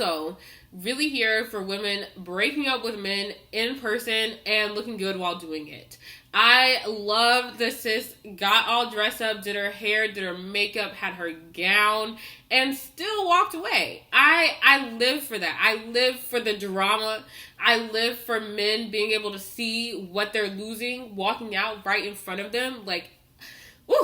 also really here for women breaking up with men in person and looking good while doing it. I love the sis got all dressed up, did her hair, did her makeup, had her gown, and still walked away. I live for that. I live for the drama. I live for men being able to see what they're losing, walking out right in front of them. Like, woo,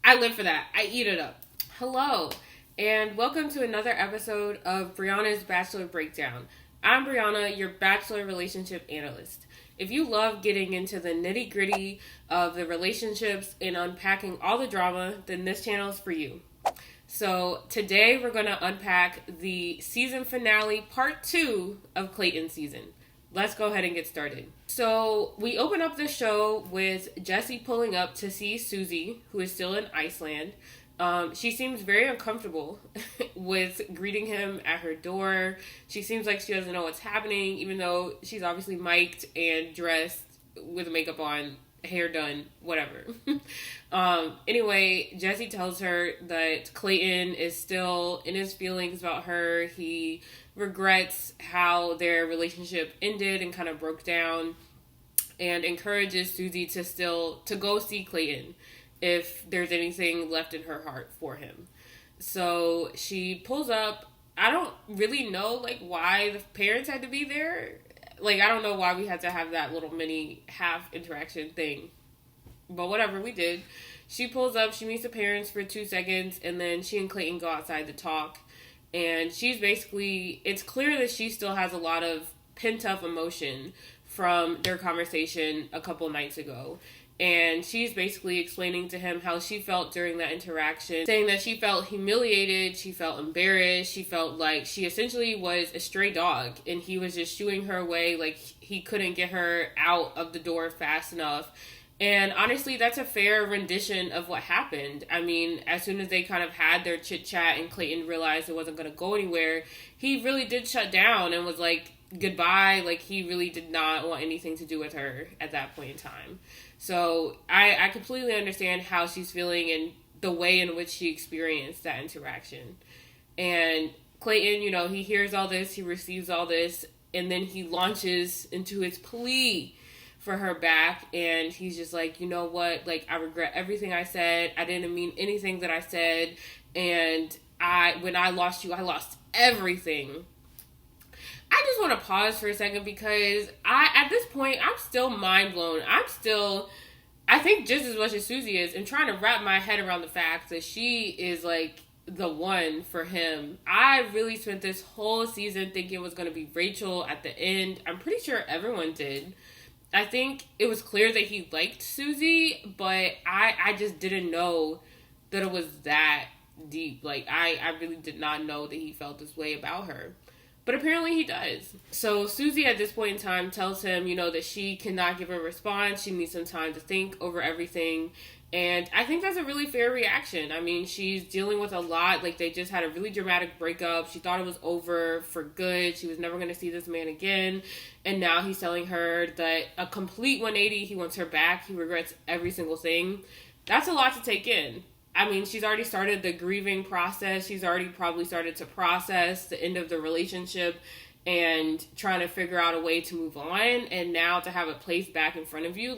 I live for that. I eat it up. Hello, and welcome to another episode of Brianna's Bachelor Breakdown. I'm Brianna, your Bachelor Relationship Analyst. If you love getting into the nitty-gritty of the relationships and unpacking all the drama, then this channel is for you. So today we're going to unpack the season finale, part 2 of Clayton season. Let's go ahead and get started. So we open up the show with Jesse pulling up to see Susie, who is still in Iceland. She seems very uncomfortable with greeting him at her door. She seems like she doesn't know what's happening, even though she's obviously mic'd and dressed with makeup on, hair done, whatever. Anyway, Jesse tells her that Clayton is still in his feelings about her. He regrets how their relationship ended and kind of broke down, and encourages Susie to go see Clayton if there's anything left in her heart for him. So she pulls up. I don't really know, why the parents had to be there. I don't know why we had to have that little mini half interaction thing. But whatever, we did. She pulls up, she meets the parents for 2 seconds, and then she and Clayton go outside to talk. And it's clear that she still has a lot of pent-up emotion from their conversation a couple nights ago. And she's basically explaining to him how she felt during that interaction, saying that she felt humiliated, she felt embarrassed, she felt like she essentially was a stray dog, and he was just shooing her away, like he couldn't get her out of the door fast enough. And honestly, that's a fair rendition of what happened. I mean, as soon as they kind of had their chit-chat and Clayton realized it wasn't going to go anywhere, he really did shut down and was like, goodbye. Like, he really did not want anything to do with her at that point in time. So I completely understand how she's feeling and the way in which she experienced that interaction. And Clayton, he hears all this, he receives all this, and then he launches into his plea for her back. And he's just like, you know what? I regret everything I said. I didn't mean anything that I said. And when I lost you, I lost everything. I just want to pause for a second because at this point, I'm still mind blown. I think just as much as Susie is, and trying to wrap my head around the fact that she is the one for him. I really spent this whole season thinking it was going to be Rachel at the end. I'm pretty sure everyone did. I think it was clear that he liked Susie, but I just didn't know that it was that deep. I really did not know that he felt this way about her. But apparently he does. So Susie at this point in time tells him, that she cannot give a response. She needs some time to think over everything. And I think that's a really fair reaction. I mean, she's dealing with a lot. They just had a really dramatic breakup. She thought it was over for good. She was never going to see this man again. And now he's telling her that a complete 180, he wants her back. He regrets every single thing. That's a lot to take in. I mean, she's already started the grieving process. She's already probably started to process the end of the relationship and trying to figure out a way to move on. And now to have it placed back in front of you,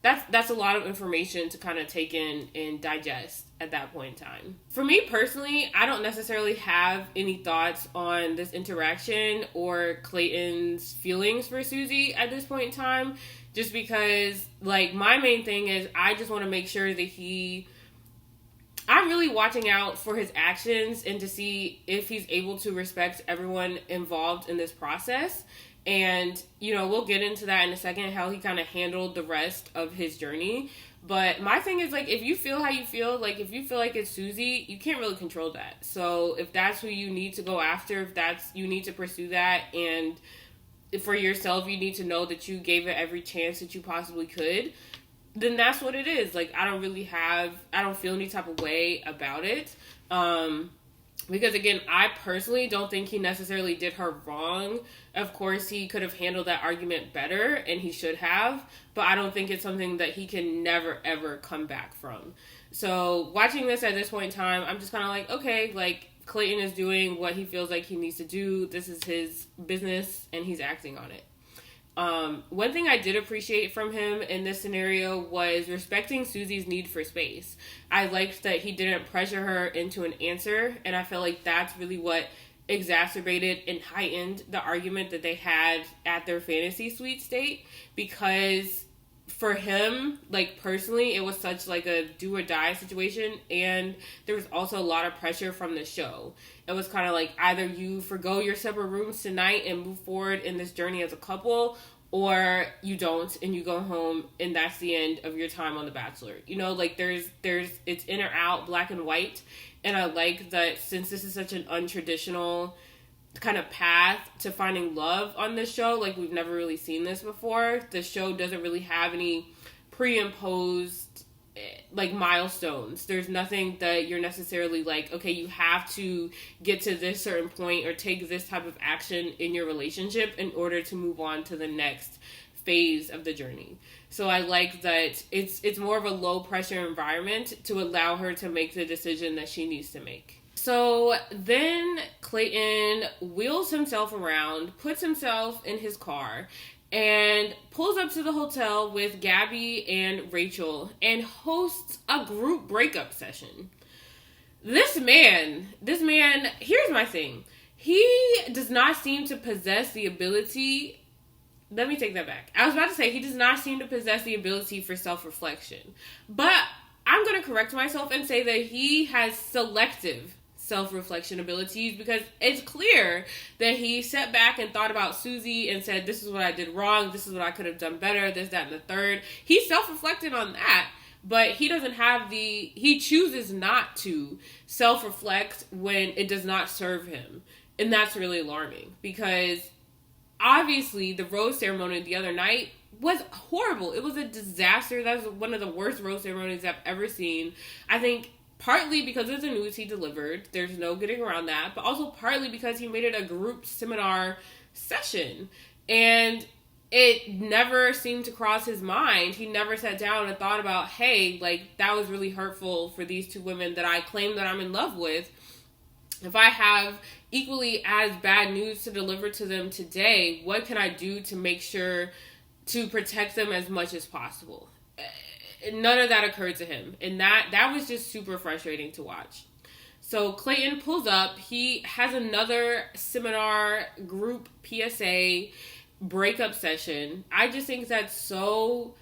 that's a lot of information to kind of take in and digest at that point in time. For me personally, I don't necessarily have any thoughts on this interaction or Clayton's feelings for Susie at this point in time, just because, my main thing is I just want to make sure that I'm really watching out for his actions and to see if he's able to respect everyone involved in this process. And, we'll get into that in a second, how he kind of handled the rest of his journey. But my thing is, if you feel how you feel, if you feel like it's Susie, you can't really control that. So if that's who you need to go after, you need to pursue that. And for yourself, you need to know that you gave it every chance that you possibly could. Then that's what it is. I don't feel any type of way about it. Because again, I personally don't think he necessarily did her wrong. Of course, he could have handled that argument better, and he should have, but I don't think it's something that he can never, ever come back from. So watching this at this point in time, I'm just kind of okay, Clayton is doing what he feels like he needs to do. This is his business, and he's acting on it. One thing I did appreciate from him in this scenario was respecting Susie's need for space. I liked that he didn't pressure her into an answer, and I felt like that's really what exacerbated and heightened the argument that they had at their fantasy suite state, because for him, like, personally, it was such like a do or die situation, and there was also a lot of pressure from the show. It was kind of like either you forgo your separate rooms tonight and move forward in this journey as a couple, or you don't and you go home and that's the end of your time on The Bachelor. You know, like there's it's in or out, black and white, and I like that since this is such an untraditional kind of path to finding love on this show, like we've never really seen this before. The show doesn't really have any pre-imposed like milestones. There's nothing that you're necessarily like, okay, you have to get to this certain point or take this type of action in your relationship in order to move on to the next phase of the journey. So I like that it's more of a low pressure environment to allow her to make the decision that she needs to make. So then Clayton wheels himself around, puts himself in his car, and pulls up to the hotel with Gabby and Rachel and hosts a group breakup session. This man, here's my thing. He does not seem to possess the ability. Let me take that back. I was about to say he does not seem to possess the ability for self-reflection. But I'm going to correct myself and say that he has selective self-reflection abilities, because it's clear that he sat back and thought about Susie and said, this is what I did wrong, this is what I could have done better, this, that, and the third. He self-reflected on that, but he doesn't have he chooses not to self-reflect when it does not serve him. And that's really alarming, because obviously the rose ceremony the other night was horrible. It was a disaster. That was one of the worst rose ceremonies I've ever seen. I think partly because of the news he delivered, there's no getting around that, but also partly because he made it a group seminar session, and it never seemed to cross his mind. He never sat down and thought about, hey, like, that was really hurtful for these two women that I claim that I'm in love with. If I have equally as bad news to deliver to them today, what can I do to make sure to protect them as much as possible? None of that occurred to him. And that was just super frustrating to watch. So Clayton pulls up. He has another seminar group PSA breakup session. I just think that's so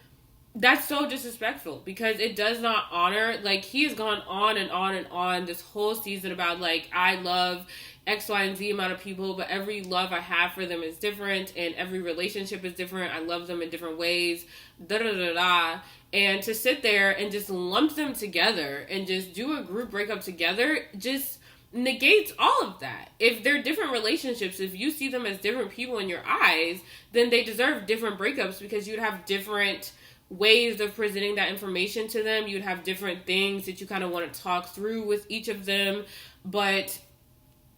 disrespectful, because it does not honor, like, he has gone on and on and on this whole season about, like, I love X, Y, and Z amount of people, but every love I have for them is different, and every relationship is different. I love them in different ways, da-da-da-da. And to sit there and just lump them together and just do a group breakup together just negates all of that. If they're different relationships, if you see them as different people in your eyes, then they deserve different breakups, because you'd have different ways of presenting that information to them. You'd have different things that you kind of want to talk through with each of them, but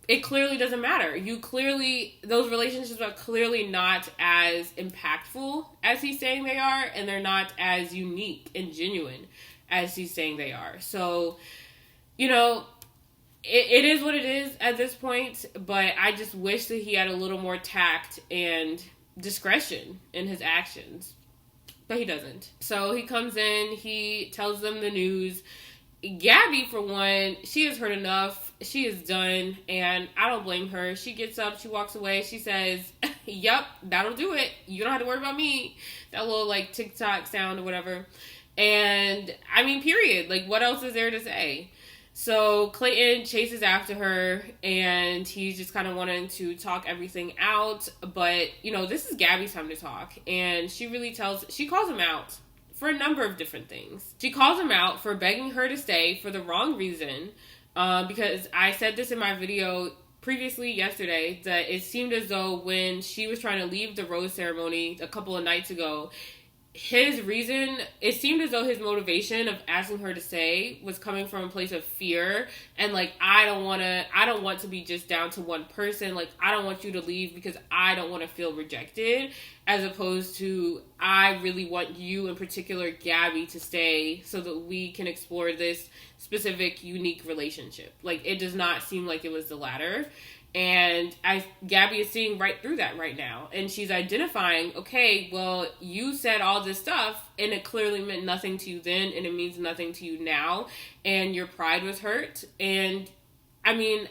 it clearly doesn't matter. Those relationships are clearly not as impactful as he's saying they are, and they're not as unique and genuine as he's saying they are. So, you know, it is what it is at this point, but I just wish that he had a little more tact and discretion in his actions. But he doesn't. So he comes in, he tells them the news. Gabby, for one, she has heard enough. She is done, and I don't blame her. She gets up, she walks away, she says, yep, that'll do it. You don't have to worry about me. That little, like, TikTok sound or whatever. And, I mean, period. Like, what else is there to say? So Clayton chases after her, and he's just kind of wanting to talk everything out. But, you know, this is Gabby's time to talk. And she calls him out for a number of different things. She calls him out for begging her to stay for the wrong reason. Because I said this in my video previously yesterday, that it seemed as though when she was trying to leave the rose ceremony a couple of nights ago, his reason, it seemed as though his motivation of asking her to stay was coming from a place of fear and like, I don't want to be just down to one person. Like, I don't want you to leave because I don't want to feel rejected, as opposed to, I really want you in particular, Gabby, to stay so that we can explore this specific unique relationship. Like, it does not seem like it was the latter. And Gabby is seeing right through that right now. And she's identifying, okay, well, you said all this stuff and it clearly meant nothing to you then and it means nothing to you now. And your pride was hurt. And I mean,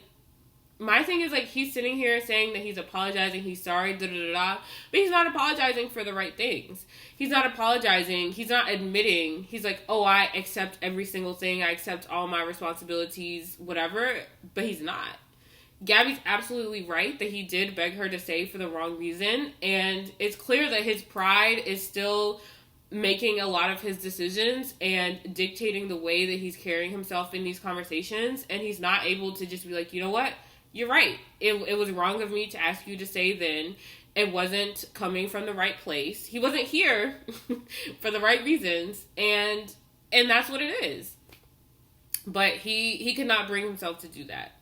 my thing is like, he's sitting here saying that he's apologizing, he's sorry, but he's not apologizing for the right things. He's not apologizing. He's not admitting. He's like, oh, I accept every single thing. I accept all my responsibilities, whatever. But he's not. Gabby's absolutely right that he did beg her to stay for the wrong reason. And it's clear that his pride is still making a lot of his decisions and dictating the way that he's carrying himself in these conversations. And he's not able to just be like, you know what? You're right. It was wrong of me to ask you to stay then. It wasn't coming from the right place. He wasn't here for the right reasons. And that's what it is. But he could not bring himself to do that.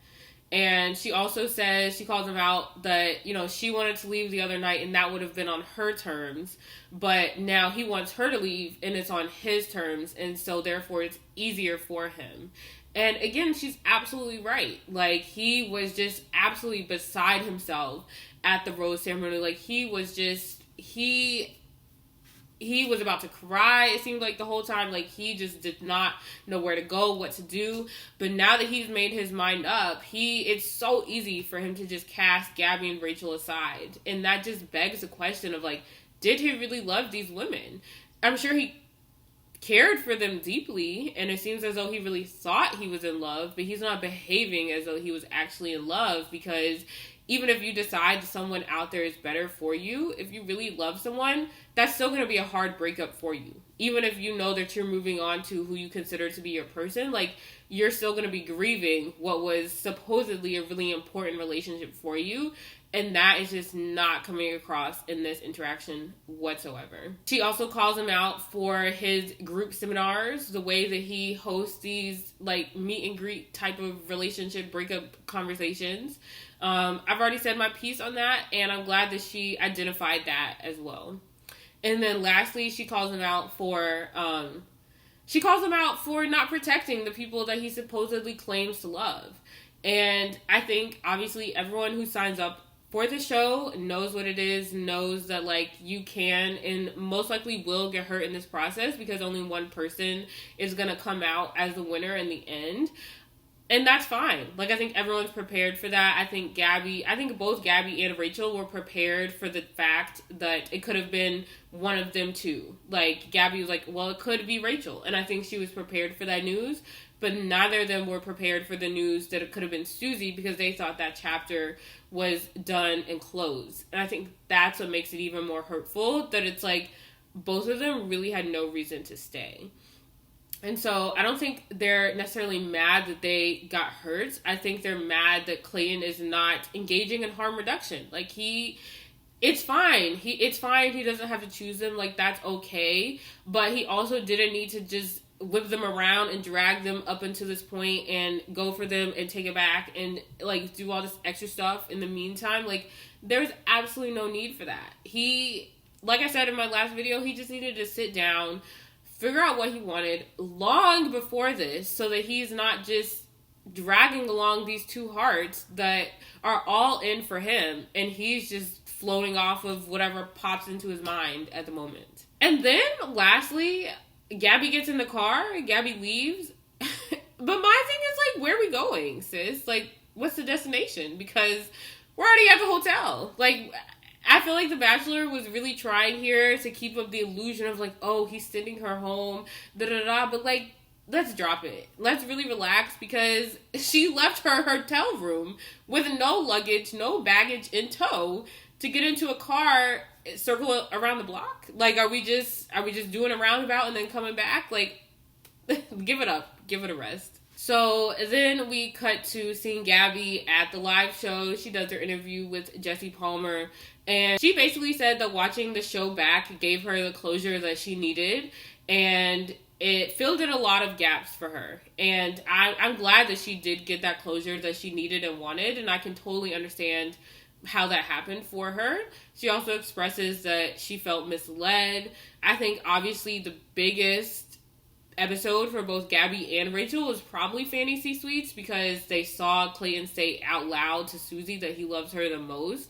And she also says, she calls him out that, you know, she wanted to leave the other night and that would have been on her terms. But now he wants her to leave and it's on his terms. And so therefore it's easier for him. And again, she's absolutely right. Like, he was just absolutely beside himself at the rose ceremony. Like, he was just, he was about to cry, it seemed like the whole time. Like, he just did not know where to go, what to do. But now that he's made his mind up, it's so easy for him to just cast Gabby and Rachel aside. And that just begs the question of, like, did he really love these women? I'm sure he cared for them deeply, and it seems as though he really thought he was in love, but he's not behaving as though he was actually in love, because even if you decide that someone out there is better for you, if you really love someone, that's still going to be a hard breakup for you. Even if you know that you're moving on to who you consider to be your person, like, you're still going to be grieving what was supposedly a really important relationship for you. And that is just not coming across in this interaction whatsoever. She also calls him out for his group seminars, the way that he hosts these, like, meet and greet type of relationship breakup conversations. I've already said my piece on that, and I'm glad that she identified that as well. And then lastly, she calls him out for not protecting the people that he supposedly claims to love. And I think, obviously, everyone who signs up for the show knows what it is, knows that, like, you can and most likely will get hurt in this process because only one person is going to come out as the winner in the end. And that's fine. Like, I think everyone's prepared for that. I think both Gabby and Rachel were prepared for the fact that it could have been one of them too. Like, Gabby was like, well, it could be Rachel. And I think she was prepared for that news. But neither of them were prepared for the news that it could have been Susie, because they thought that chapter was done and closed. And I think that's what makes it even more hurtful, that it's like both of them really had no reason to stay. And so I don't think they're necessarily mad that they got hurt. I think they're mad that Clayton is not engaging in harm reduction. Like, it's fine. It's fine. He doesn't have to choose them. Like, that's okay. But he also didn't need to just whip them around and drag them up until this point and go for them and take it back and, like, do all this extra stuff in the meantime. Like, there's absolutely no need for that. Like I said in my last video, he just needed to sit down, figure out what he wanted long before this, so that he's not just dragging along these two hearts that are all in for him, and he's just floating off of whatever pops into his mind at the moment. And then, lastly, Gabby gets in the car, Gabby leaves. But my thing is, like, where are we going, sis? Like, what's the destination? Because we're already at the hotel. Like, I feel like The Bachelor was really trying here to keep up the illusion of, like, oh, he's sending her home, da-da-da. But, like, let's drop it. Let's really relax, because she left her hotel room with no luggage, no baggage in tow to get into a car, circle around the block. Like, are we just doing a roundabout and then coming back? Like, give it up. Give it a rest. So then we cut to seeing Gabby at the live show. She does her interview with Jesse Palmer. And she basically said that watching the show back gave her the closure that she needed. And it filled in a lot of gaps for her. And I'm glad that she did get that closure that she needed and wanted. And I can totally understand how that happened for her. She also expresses that she felt misled. I think obviously the biggest episode for both Gabby and Rachel was probably Fantasy Suites, because they saw Clayton say out loud to Susie that he loves her the most.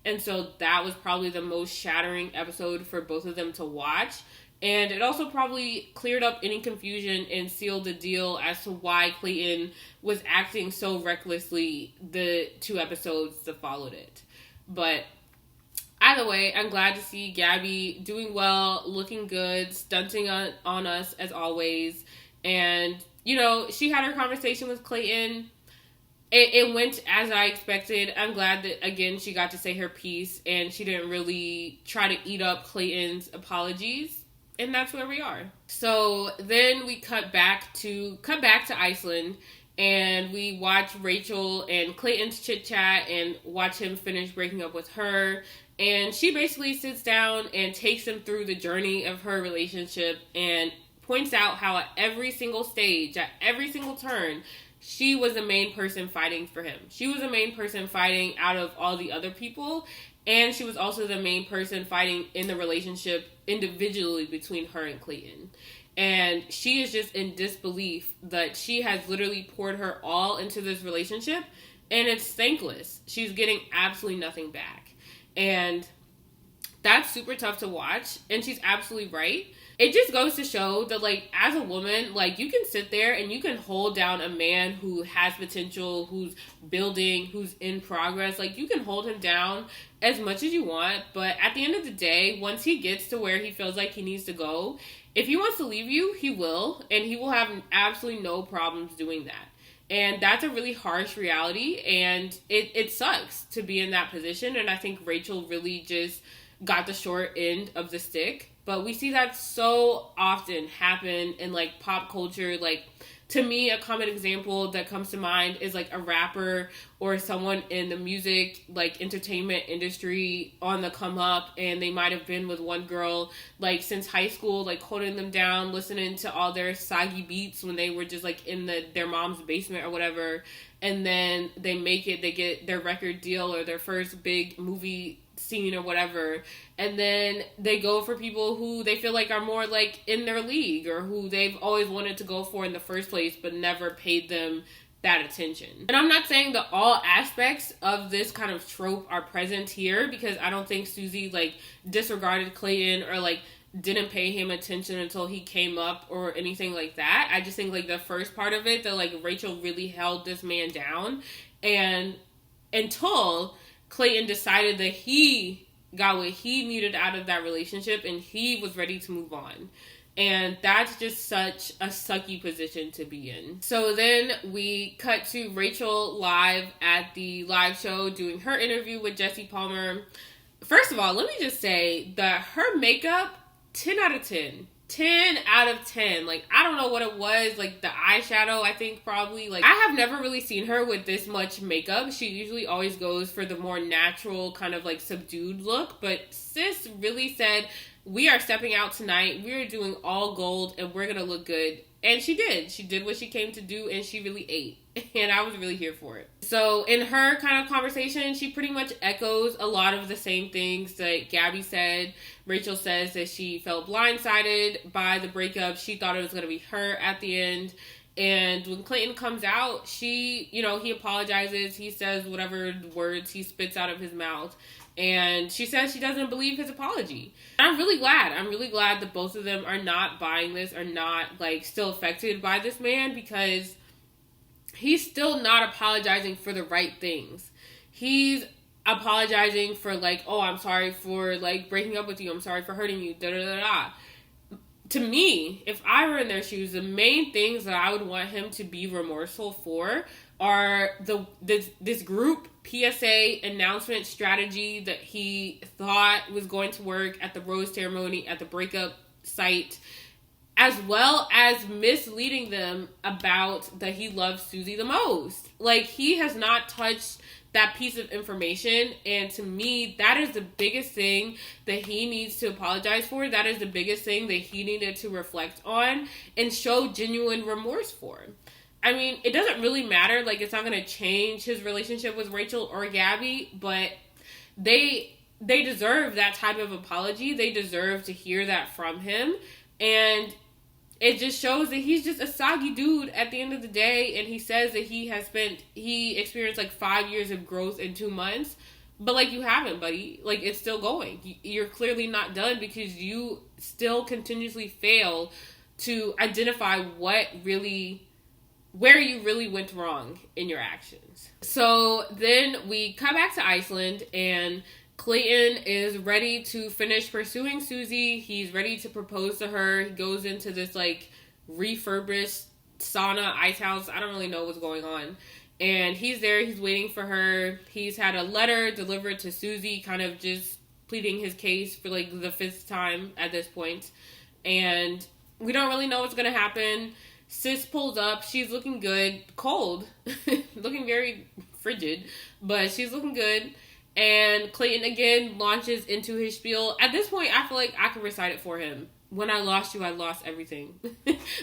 And so that was probably the most shattering episode for both of them to watch. And it also probably cleared up any confusion and sealed the deal as to why Clayton was acting so recklessly the 2 episodes that followed it. But either way, I'm glad to see Gabby doing well, looking good, stunting on us as always. And, you know, she had her conversation with Clayton. It went as I expected. I'm glad that, again, she got to say her piece and she didn't really try to eat up Clayton's apologies. And that's where we are. So then we cut back to Iceland. And we watch Rachel and Clayton's chit chat and watch him finish breaking up with her. And she basically sits down and takes him through the journey of her relationship and points out how at every single stage, at every single turn, she was the main person fighting for him. She was the main person fighting out of all the other people. And she was also the main person fighting in the relationship individually between her and Clayton. And she is just in disbelief that she has literally poured her all into this relationship and it's thankless. She's getting absolutely nothing back. And that's super tough to watch. And she's absolutely right. It just goes to show that, like, as a woman, like, you can sit there and you can hold down a man who has potential, who's building, who's in progress. Like, you can hold him down as much as you want. But at the end of the day, once he gets to where he feels like he needs to go, if he wants to leave you, he will. And he will have absolutely no problems doing that. And that's a really harsh reality. And it sucks to be in that position. And I think Rachel really just got the short end of the stick. But we see that so often happen in, like, pop culture. Like, to me, a common example that comes to mind is, like, a rapper or someone in the music, like, entertainment industry on the come up, and they might have been with one girl, like, since high school, like, holding them down, listening to all their soggy beats when they were just, like, in their mom's basement or whatever, and then they make it, they get their record deal or their first big movie scene or whatever, and then they go for people who they feel like are more, like, in their league, or who they've always wanted to go for in the first place but never paid them that attention. And I'm not saying that all aspects of this kind of trope are present here, because I don't think Susie, like, disregarded Clayton or, like, didn't pay him attention until he came up or anything like that. I just think, like, the first part of it, that, like, Rachel really held this man down, and until Clayton decided that he got what he needed out of that relationship and he was ready to move on. And that's just such a sucky position to be in. So then we cut to Rachel live at the live show doing her interview with Jesse Palmer. First of all, let me just say that her makeup, 10 out of 10. 10 out of 10. Like, I don't know what it was. Like, the eyeshadow, I think probably. Like, I have never really seen her with this much makeup. She usually always goes for the more natural, kind of, like, subdued look. But sis really said, we are stepping out tonight. We are doing all gold and we're going to look good. And she did. She did what she came to do and she really ate. And I was really here for it. So in her kind of conversation, she pretty much echoes a lot of the same things that Gabby said. Rachel says that she felt blindsided by the breakup. She thought it was going to be her at the end. And when Clayton comes out, he apologizes. He says whatever words he spits out of his mouth. And she says she doesn't believe his apology. And I'm really glad. I'm really glad that both of them are not buying this, are not, like, still affected by this man, because he's still not apologizing for the right things. He's apologizing for, like, oh, I'm sorry for, like, breaking up with you. I'm sorry for hurting you. Da da da da. To me, if I were in their shoes, the main things that I would want him to be remorseful for are this group PSA announcement strategy that he thought was going to work at the rose ceremony, at the breakup site. as well as misleading them about that he loves Susie the most. Like, he has not touched that piece of information, and to me, that is the biggest thing that he needs to apologize for. That is the biggest thing that he needed to reflect on and show genuine remorse for. I mean, it doesn't really matter. Like, it's not going to change his relationship with Rachel or Gabby, but they deserve that type of apology. They deserve to hear that from him. And it just shows that he's just a soggy dude at the end of the day. And he says that he experienced like 5 years of growth in 2 months. But like, you haven't, buddy. Like, it's still going. You're clearly not done because you still continuously fail to identify where you really went wrong in your actions. So then we come back to Iceland, and Clayton is ready to finish pursuing Susie. He's ready to propose to her. He goes into this like refurbished sauna ice house. I don't really know what's going on. And he's there. He's waiting for her. He's had a letter delivered to Susie, kind of just pleading his case for like the 5th time at this point. And we don't really know what's going to happen. Sis pulls up. She's looking good. Cold. Looking very frigid. But she's looking good. And Clayton again launches into his spiel. At this point, I feel like I can recite it for him. When I lost you, I lost everything.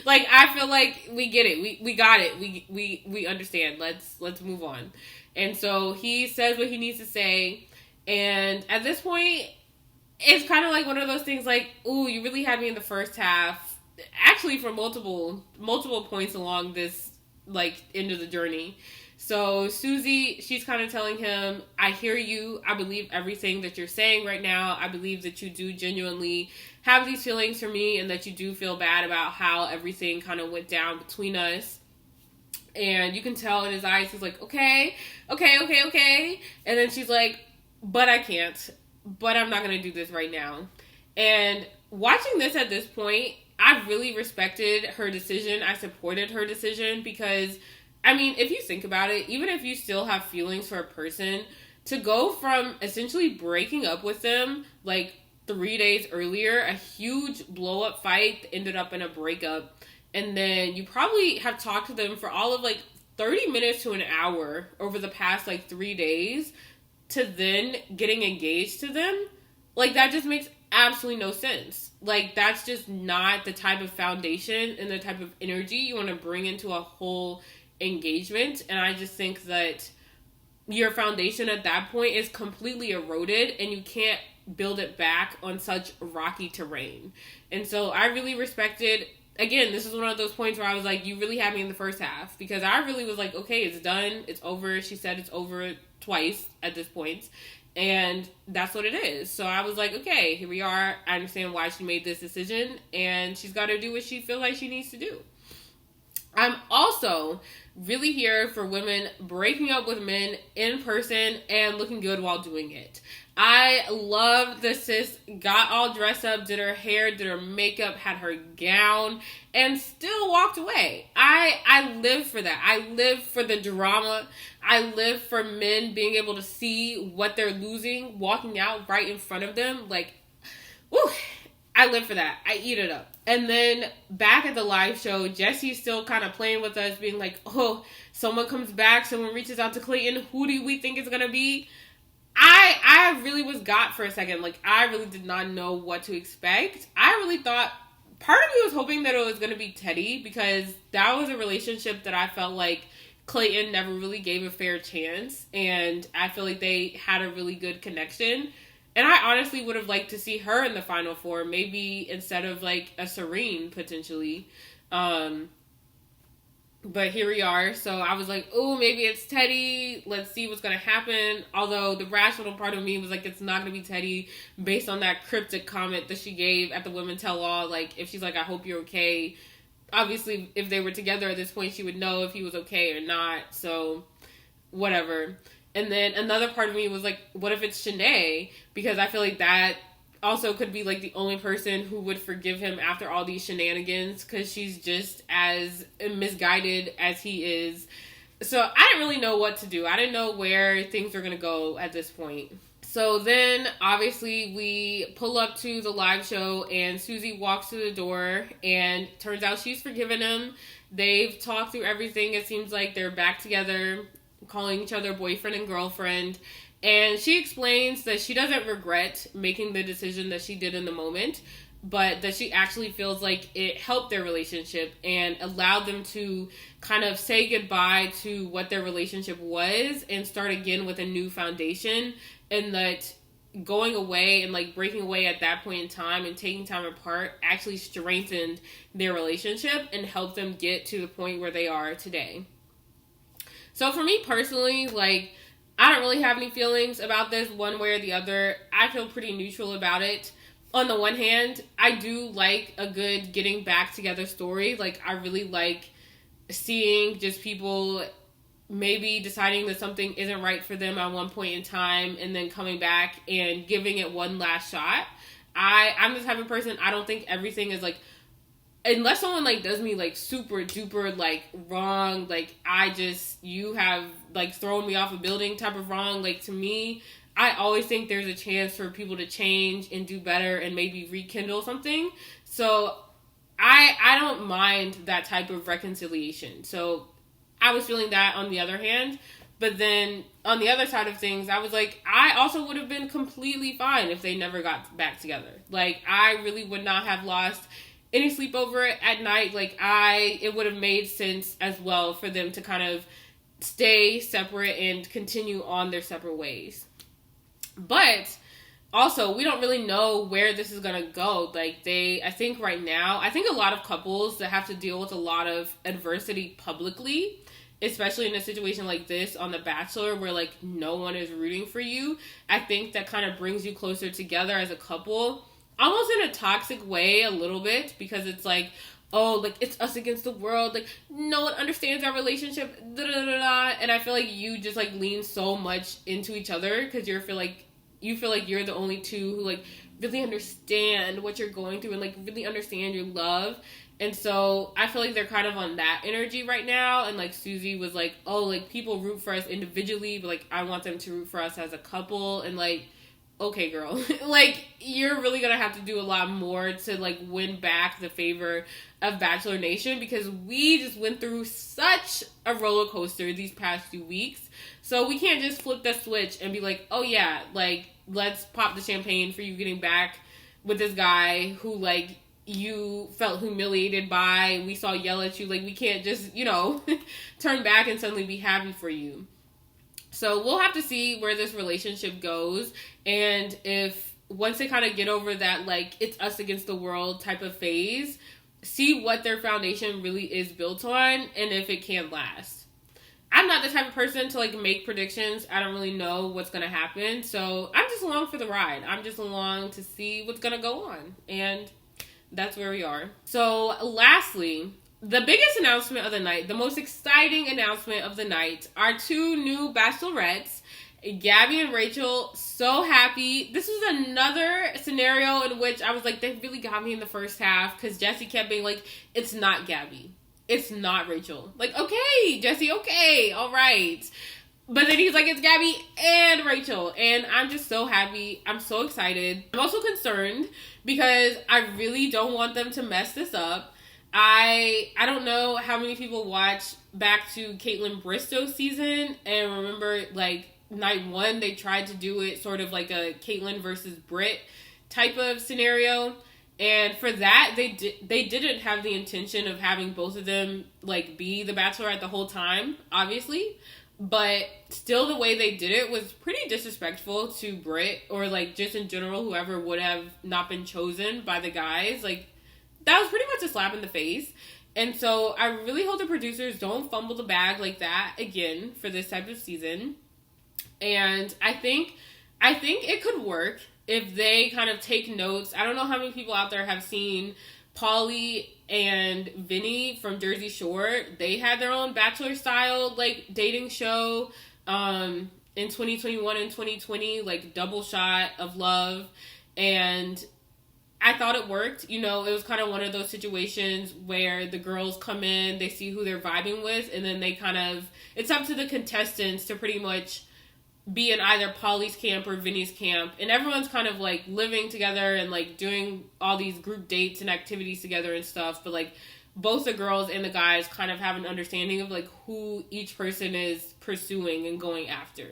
Like, I feel like we get it. We got it. We understand. Let's move on. And so he says what he needs to say. And at this point, it's kind of like one of those things like, ooh, you really had me in the first half. Actually, for multiple points along this like end of the journey. So Susie, she's kind of telling him, I hear you. I believe everything that you're saying right now. I believe that you do genuinely have these feelings for me and that you do feel bad about how everything kind of went down between us. And you can tell in his eyes, he's like, okay. And then she's like, but I can't. But I'm not going to do this right now. And watching this at this point, I really respected her decision. I supported her decision because, I mean, if you think about it, even if you still have feelings for a person, to go from essentially breaking up with them like 3 days earlier, a huge blow up fight ended up in a breakup, and then you probably have talked to them for all of like 30 minutes to an hour over the past like 3 days, to then getting engaged to them, like, that just makes absolutely no sense. Like, that's just not the type of foundation and the type of energy you want to bring into a whole engagement. And I just think that your foundation at that point is completely eroded and you can't build it back on such rocky terrain. And so I really respected, again, this is one of those points where I was like, you really had me in the first half, because I really was like, okay, it's done, it's over. She said it's over twice at this point, and that's what it is. So I was like, okay, here we are. I understand why she made this decision, and she's got to do what she feels like she needs to do. I'm also really here for women breaking up with men in person and looking good while doing it. I love the sis got all dressed up, did her hair, did her makeup, had her gown, and still walked away. I live for that. I live for the drama. I live for men being able to see what they're losing, walking out right in front of them. Like, woo, I live for that. I eat it up. And then back at the live show, Jesse's still kind of playing with us, being like, oh, someone comes back, someone reaches out to Clayton. Who do we think it's going to be? I really was got for a second. Like, I really did not know what to expect. I really thought, part of me was hoping that it was going to be Teddy, because that was a relationship that I felt like Clayton never really gave a fair chance. And I feel like they had a really good connection. And I honestly would have liked to see her in the Final Four, maybe instead of like a Serene, potentially. But here we are. So I was like, oh, maybe it's Teddy. Let's see what's going to happen. Although the rational part of me was like, it's not going to be Teddy, based on that cryptic comment that she gave at the Women Tell All. Like, if she's like, I hope you're okay. Obviously, if they were together at this point, she would know if he was okay or not. So, whatever. And then another part of me was like, what if it's Shanae? Because I feel like that also could be like the only person who would forgive him after all these shenanigans, because she's just as misguided as he is. So I didn't really know what to do. I didn't know where things were going to go at this point. So then, obviously, we pull up to the live show, and Susie walks to the door, and turns out she's forgiven him. They've talked through everything. It seems like they're back together, calling each other boyfriend and girlfriend. And she explains that she doesn't regret making the decision that she did in the moment, but that she actually feels like it helped their relationship and allowed them to kind of say goodbye to what their relationship was and start again with a new foundation. And that going away and like breaking away at that point in time and taking time apart actually strengthened their relationship and helped them get to the point where they are today. So for me personally, like, I don't really have any feelings about this one way or the other. I feel pretty neutral about it. On the one hand, I do like a good getting back together story. Like, I really like seeing just people maybe deciding that something isn't right for them at one point in time and then coming back and giving it one last shot. I'm the type of person, I don't think everything is like, unless someone like does me like super duper like wrong, like you have like thrown me off a building type of wrong, like to me, I always think there's a chance for people to change and do better and maybe rekindle something. So I don't mind that type of reconciliation. So I was feeling that on the other hand. But then on the other side of things, I was like, I also would have been completely fine if they never got back together. Like, I really would not have lost any sleep over it at night. Like, it would have made sense as well for them to kind of stay separate and continue on their separate ways. But also, we don't really know where this is going to go. Like, I think right now, I think a lot of couples that have to deal with a lot of adversity publicly, especially in a situation like this on The Bachelor where, like, no one is rooting for you, I think that kind of brings you closer together as a couple, almost in a toxic way a little bit, because it's like, oh, like, it's us against the world, like, no one understands our relationship, da da da da, and I feel like you just, like, lean so much into each other, because you feel like you're the only two who, like, really understand what you're going through and, like, really understand your love. And so I feel like they're kind of on that energy right now. And, like, Susie was like, oh, like, people root for us individually, but, like, I want them to root for us as a couple. And, like, okay, girl. Like, you're really going to have to do a lot more to, like, win back the favor of Bachelor Nation, because we just went through such a roller coaster these past few weeks. So we can't just flip the switch and be like, oh, yeah, like, let's pop the champagne for you getting back with this guy who, like, you felt humiliated by, we saw yell at you. Like, we can't just, turn back and suddenly be happy for you. So we'll have to see where this relationship goes, and if once they kind of get over that, like, it's us against the world type of phase, see what their foundation really is built on and if it can last. I'm not the type of person to, like, make predictions. I don't really know what's going to happen, so I'm just along for the ride. I'm just along to see what's going to go on, and that's where we are. So, lastly, the biggest announcement of the night, the most exciting announcement of the night, our two new Bachelorettes, Gabby and Rachel. So happy. This was another scenario in which I was like, they really got me in the first half, because Jesse kept being like, it's not Gabby. It's not Rachel. Like, okay, Jesse, okay, all right. But then he's like, it's Gabby and Rachel. And I'm just so happy. I'm so excited. I'm also concerned because I really don't want them to mess this up. I don't know how many people watch back to Caitlyn Bristow's season and remember, like, night one, they tried to do it sort of like a Caitlyn versus Britt type of scenario. And for that, they didn't have the intention of having both of them, like, be the Bachelorette the whole time, obviously. But still, the way they did it was pretty disrespectful to Britt, or, like, just in general, whoever would have not been chosen by the guys. Like, that was pretty much a slap in the face. And so I really hope the producers don't fumble the bag like that again for this type of season. And I think it could work if they kind of take notes. I don't know how many people out there have seen Pauly and Vinny from Jersey Shore. They had their own Bachelor style, like, dating show in 2021 and 2020, like, Double Shot of Love. And I thought it worked. It was kind of one of those situations where the girls come in, they see who they're vibing with, and then they kind of, it's up to the contestants to pretty much be in either Polly's camp or Vinny's camp, and everyone's kind of like living together and like doing all these group dates and activities together and stuff, but like both the girls and the guys kind of have an understanding of like who each person is pursuing and going after.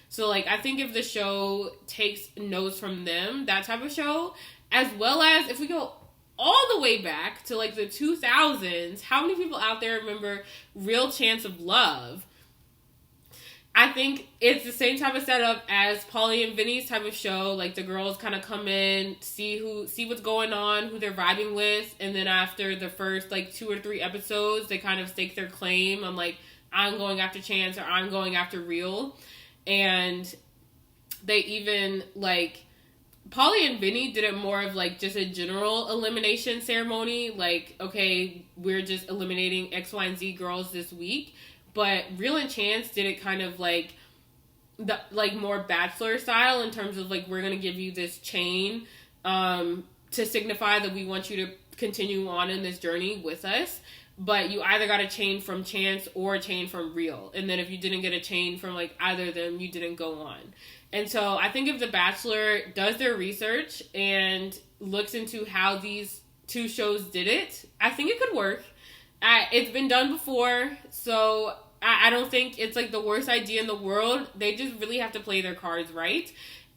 So like I think if the show takes notes from them, that type of show, as well as if we go all the way back to like the 2000s, how many people out there remember Real Chance of Love? I think it's the same type of setup as Polly and Vinny's type of show. Like the girls kind of come in, see what's going on, who they're vibing with, and then after the first like 2 or 3 episodes, they kind of stake their claim on like, I'm going after Chance or I'm going after Real. And they even like Polly and Vinny did it more of like just a general elimination ceremony. Like, okay, we're just eliminating X, Y, and Z girls this week. But Real and Chance did it kind of like the like more Bachelor style in terms of like, we're gonna give you this chain to signify that we want you to continue on in this journey with us. But you either got a chain from Chance or a chain from Real. And then if you didn't get a chain from like either of them, you didn't go on. And so I think if The Bachelor does their research and looks into how these 2 shows did it, I think it could work. It's been done before, so I don't think it's like the worst idea in the world. They just really have to play their cards right.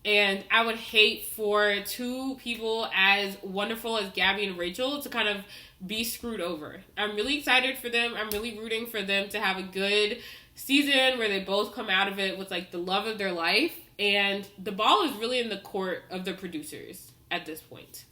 And I would hate for 2 people as wonderful as Gabby and Rachel to kind of be screwed over. I'm really excited for them. I'm really rooting for them to have a good season where they both come out of it with like the love of their life. And the ball is really in the court of the producers at this point.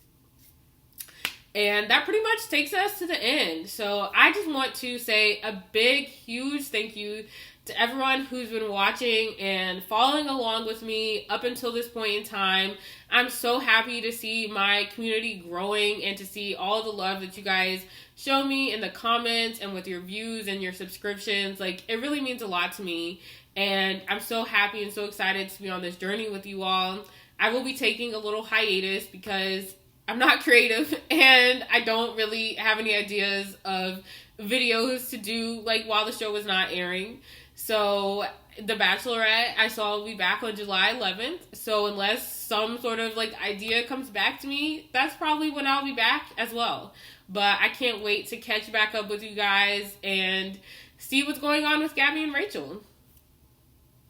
And that pretty much takes us to the end. So I just want to say a big, huge thank you to everyone who's been watching and following along with me up until this point in time. I'm so happy to see my community growing and to see all the love that you guys show me in the comments and with your views and your subscriptions. Like, it really means a lot to me. And I'm so happy and so excited to be on this journey with you all. I will be taking a little hiatus because I'm not creative and I don't really have any ideas of videos to do like while the show was not airing. So The Bachelorette, I saw, will be back on July 11th. So unless some sort of like idea comes back to me, that's probably when I'll be back as well. But I can't wait to catch back up with you guys and see what's going on with Gabby and Rachel.